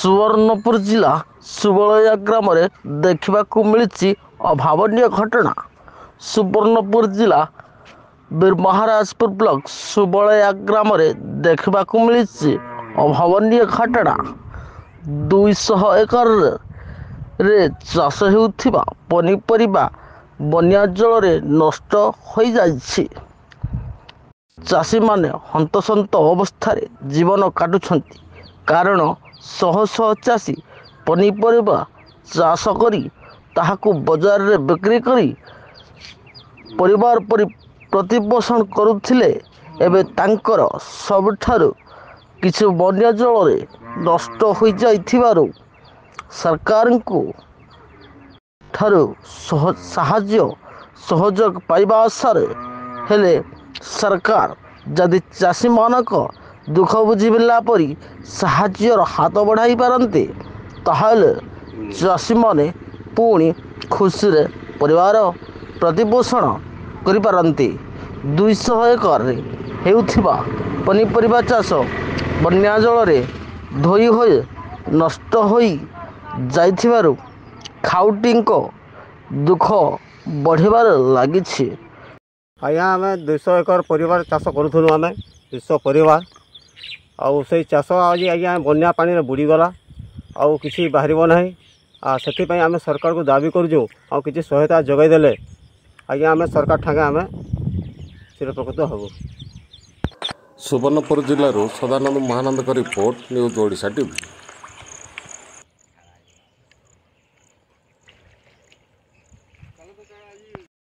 सुवर्णपुर जिला सुबलया ग्राम देखा मिली अभावन घटना। सुवर्णपुर जिला बीर महाराजपुर ब्लॉक सुबलया ग्राम देखा मिली अभावन घटना। 200 एकर रे चाष होउथिबा पनीपरिबा बन्या जल नष्ट हो जाइछि। चाषी माने हंतसंत अवस्था जीवन काटुछंती। कारण शह शह चाषी पनीपरिबा चाष करी ताहाकु बजार रे बिक्री करी परिवार प्रतिपोषण करुथिले। एबे तांकर सबठारु किछु बन्या जल रे नष्ट हो जाइथिबारु सरकारଙ୍କୁ ठारू साहाय्य सहयोग पाइबा आशारे हेले सरकार जदि चाषी मानक दुख बुझिला परी साहाय्यर हाथ बढ़ाई पारते ताहले चाषी माने पुणी खुशी रे परिवार प्रतिपोषण करि पारते। 200 एकर रे हेउथिबा पनीपरिबा चाष बन्या जल रे धोई होई नष्ट होई जाइथिबारु खाउटींको दुख बढ़िबार लागिछि। आज्ञा आम 200 एकर परिवार चाष करूँ आम 200 परिवार आउ से चाष आज आज्ञा बन्या पानी बुड़ीगला आउ किसी बाहर ना से आम सरकार को दाबी करूँ आ कि सहायता जगैदेले आज्ञा आम सरकार ठाके आम चिरप्रकृत हबू। सुवर्णपुर जिलूर सदानंद महानंद का रिपोर्ट न्यूज ओडिशा टीवी।